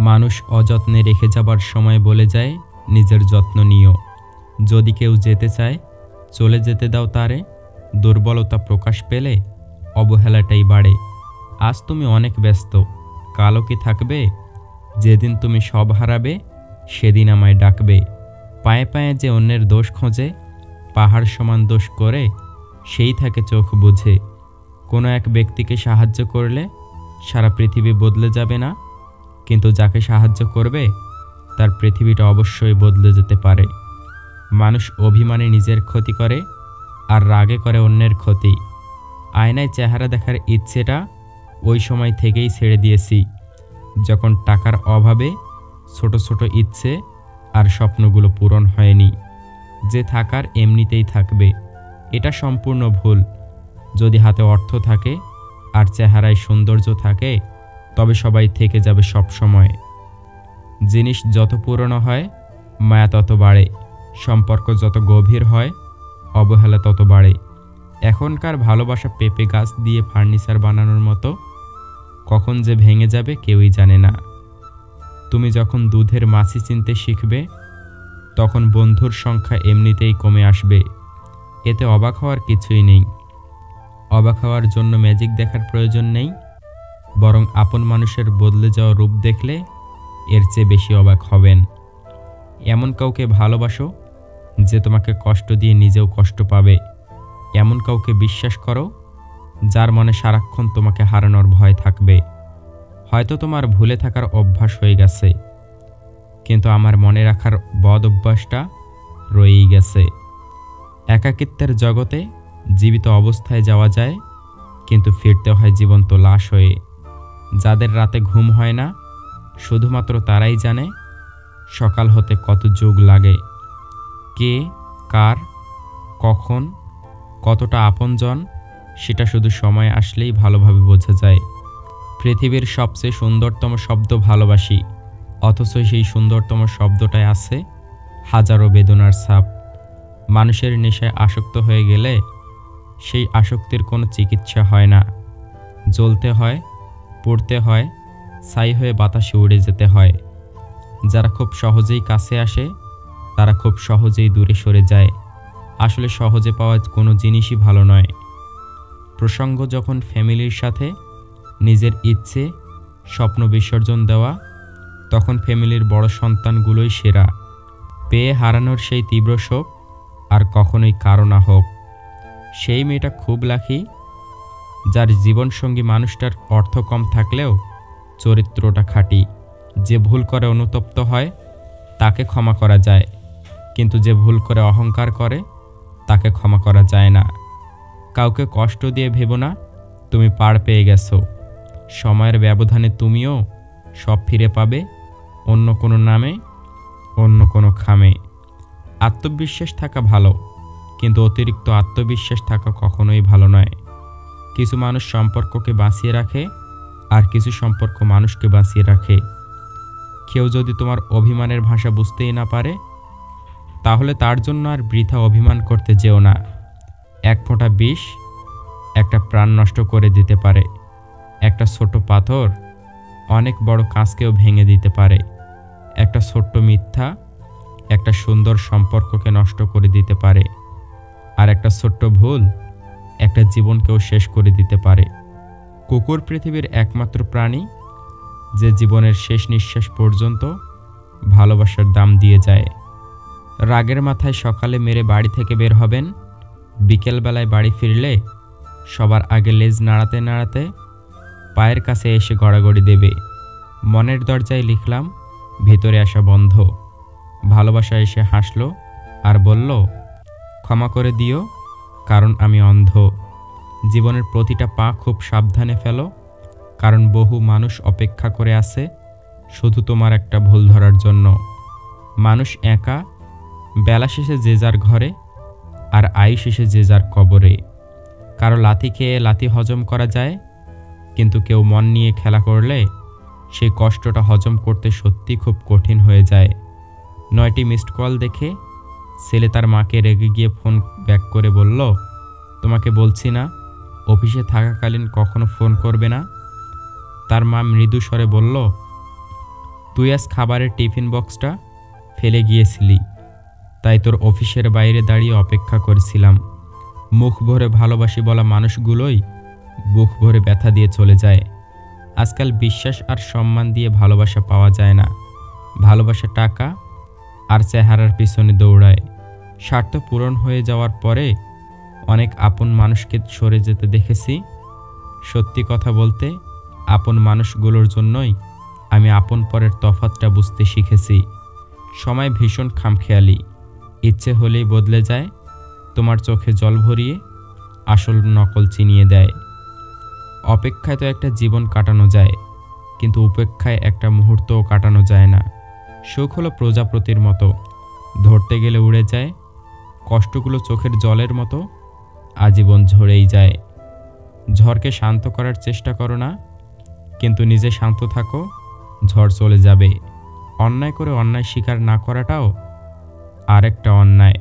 মানুষ অযত্নে রেখে যাবার সময় বলে যায় নিজের যত্ন নিও। যদি কেউ যেতে চায় চলে যেতে দাও তারে। দুর্বলতা প্রকাশ পেলে অবহেলাটাই বাড়ে। আজ তুমি অনেক ব্যস্ত, কালও কি থাকবে? যেদিন তুমি সব হারাবে সেদিন আমায় ডাকবে। পায়ে পায়ে যে অন্যের দোষ খোঁজে, পাহাড় সমান দোষ করে সেই থাকে চোখ বুঝে। কোনো এক ব্যক্তিকে সাহায্য করলে সারা পৃথিবী বদলে যাবে না, কিন্তু যাকে সাহায্য করবে তার পৃথিবীটা অবশ্যই বদলে যেতে পারে। মানুষ অভিমানে নিজের ক্ষতি করে আর রাগে করে অন্যের ক্ষতি। আয়নায় চেহারা দেখার ইচ্ছেটা ওই সময় থেকেই ছেড়ে দিয়েছি যখন টাকার অভাবে ছোট ছোট ইচ্ছে আর স্বপ্নগুলো পূরণ হয়নি। যে থাকার এমনিতেই থাকবে, এটা সম্পূর্ণ ভুল। যদি হাতে অর্থ থাকে আর চেহারায় সৌন্দর্য থাকে তবে সবাই থেকে যাবে সব সময়। জিনিস যত পুরনো হয় মায়া তত বাড়ে, সম্পর্ক যত গভীর হয় অবহেলা তত বাড়ে। এখনকার ভালোবাসা পেঁপে গাছ দিয়ে ফার্নিচার বানানোর মতো, কখন যে ভেঙে যাবে কেউই জানে না। তুমি যখন দুধের মাছি চিনতে শিখবে তখন বন্ধুর সংখ্যা এমনিতেই কমে আসবে। এতে অবাক হওয়ার কিছুই নেই। অবাক হওয়ার জন্য ম্যাজিক দেখার প্রয়োজন নেই, বরং আপন মানুষের বদলে যাওয়া রূপ দেখলে এর চেয়ে বেশি অবাক হবেন। এমন কাউকে ভালোবাসো যে তোমাকে কষ্ট দিয়ে নিজেও কষ্ট পাবে। এমন কাউকে বিশ্বাস করো যার মনে সারাক্ষণ তোমাকে হারানোর ভয় থাকবে। হয়তো তোমার ভুলে থাকার অভ্যাস হয়ে গেছে, কিন্তু আমার মনে রাখার বদ অভ্যাসটা রয়েই গেছে। একাকিত্বের জগতে জীবিত অবস্থায় যাওয়া যায়, কিন্তু ফিরতে হয় জীবন্ত লাশ হয়ে। যাদের রাতে ঘুম হয় না শুধুমাত্র তারাই জানে সকাল হতে কত যুগ লাগে। কে কার কখন কতটা আপনজন সেটা শুধু সময় আসলেই ভালোভাবে বোঝা যায়। পৃথিবীর সবচেয়ে সুন্দরতম শব্দ ভালোবাসি, অথচ সেই সুন্দরতম শব্দটায় আছে হাজারো বেদনার ছাপ। মানুষের নেশায় আসক্ত হয়ে গেলে সেই আসক্তির কোনো চিকিৎসা হয় না। জ্বলতে হয়, পড়তে হয়, ছাই হয়ে বাতাসে উড়ে যেতে হয়। যারা খুব সহজেই কাছে আসে তারা খুব সহজেই দূরে সরে যায়। আসলে সহজে পাওয়া কোনো জিনিসই ভালো নয়। প্রসঙ্গ যখন ফ্যামিলির সাথে নিজের ইচ্ছে স্বপ্ন বিসর্জন দেওয়া, তখন ফ্যামিলির বড় সন্তানগুলোই সেরা। পেয়ে হারানোর সেই তীব্র শোক আর কখনোই কারো না হোক। সেই মেয়েটা খুব লাকি যার জীবনসঙ্গী মানুষটার অর্থ কম থাকলেও চরিত্রটা খাঁটি। যে ভুল করে অনুতপ্ত হয় তাকে ক্ষমা করা যায়, কিন্তু যে ভুল করে অহংকার করে তাকে ক্ষমা করা যায় না। কাউকে কষ্ট দিয়ে ভেবো না তুমি পার পেয়ে গেছো। সময়ের ব্যবধানে তুমিও সব ফিরে পাবে, অন্য কোনো নামে, অন্য কোনো খামে। আত্মবিশ্বাস থাকা ভালো, কিন্তু অতিরিক্ত আত্মবিশ্বাস থাকা কখনোই ভালো নয়। কিছু মানুষ সম্পর্ককে বাঁচিয়ে রাখে আর কিছু সম্পর্ক মানুষকে বাঁচিয়ে রাখে। কেউ যদি তোমার অভিমানের ভাষা বুঝতেই না পারে তাহলে তার জন্য আর বৃথা অভিমান করতে যেও না। এক ফোঁটা বিষ একটা প্রাণ নষ্ট করে দিতে পারে। একটা ছোট পাথর অনেক বড় কাঁচকেও ভেঙে দিতে পারে। একটা ছোট্ট মিথ্যা একটা সুন্দর সম্পর্ককে নষ্ট করে দিতে পারে। আর একটা ছোট্ট ভুল একটা জীবনকেও শেষ করে দিতে পারে। কুকুর পৃথিবীর একমাত্র প্রাণী যে জীবনের শেষ নিঃশ্বাস পর্যন্ত ভালোবাসার দাম দিয়ে যায়। রাগের মাথায় সকালে মেরে বাড়ি থেকে বের হবেন, বিকেলবেলায় বাড়ি ফিরলে সবার আগে লেজ নাড়াতে নাড়াতে পায়ের কাছে এসে গড়াগড়ি দেবে। মনের দরজায় লিখলাম ভেতরে আসা বন্ধ। ভালোবাসা এসে হাসলো আর বলল ক্ষমা করে দিও কারণ আমি অন্ধ। জীবনের প্রতিটা পা খুব সাবধানে ফেলো, কারণ বহু মানুষ অপেক্ষা করে আছে শুধু তোমার একটা ভুল ধরার জন্য। মানুষ একা, বেলা শেষে যে যার ঘরে আর আয়ু শেষে যে যার কবরে। কারো লাথি খেয়ে লাথি হজম করা যায়, কিন্তু কেউ মন নিয়ে খেলা করলে সেই কষ্টটা হজম করতে সত্যি খুব কঠিন হয়ে যায়। 9টি মিসড কল দেখে ছেলে তার মাকে রেগে গিয়ে ফোন ব্যাক করে বলল, তোমাকে বলছি না অফিসে থাকাকালীন কখনো ফোন করবে না। তার মা মৃদু স্বরে বলল, তুই আজ খাবারের টিফিন বক্সটা ফেলে গিয়েছিলি, তাই তোর অফিসের বাইরে দাঁড়িয়ে অপেক্ষা করেছিলাম। মুখ ভরে ভালোবাসি বলা মানুষগুলোই বুক ভরে ব্যথা দিয়ে চলে যায়। আজকাল বিশ্বাস আর সম্মান দিয়ে ভালোবাসা পাওয়া যায় না। ভালোবাসা টাকা আর চেহারার পিছনে দৌড়ায়। স্বার্থ পূরণ হয়ে যাওয়ার পরে অনেক আপন মানুষকে সরে যেতে দেখেছি। সত্যি কথা বলতে, আপন মানুষগুলোর জন্যই আমি আপন পরের তফাৎটা বুঝতে শিখেছি। সময় ভীষণ খামখেয়ালি, ইচ্ছে হলেই বদলে যায়। তোমার চোখে জল ভরিয়ে আসল নকল চিনিয়ে দেয়। অপেক্ষায় তো একটা জীবন কাটানো যায়, কিন্তু উপেক্ষায় একটা মুহূর্তও কাটানো যায় না। সুখ হলো প্রজাপতির মতো, ধরতে গেলে উড়ে যায়। কষ্টগুলো চোখের জলের মতো আজীবন ঝরেই যায়। ঝড়কে শান্ত করার চেষ্টা করো না, কিন্তু নিজে শান্ত থাকো, ঝড় চলে যাবে। অন্যায় করে অন্যায় স্বীকার না করাটাও আরেকটা অন্যায়।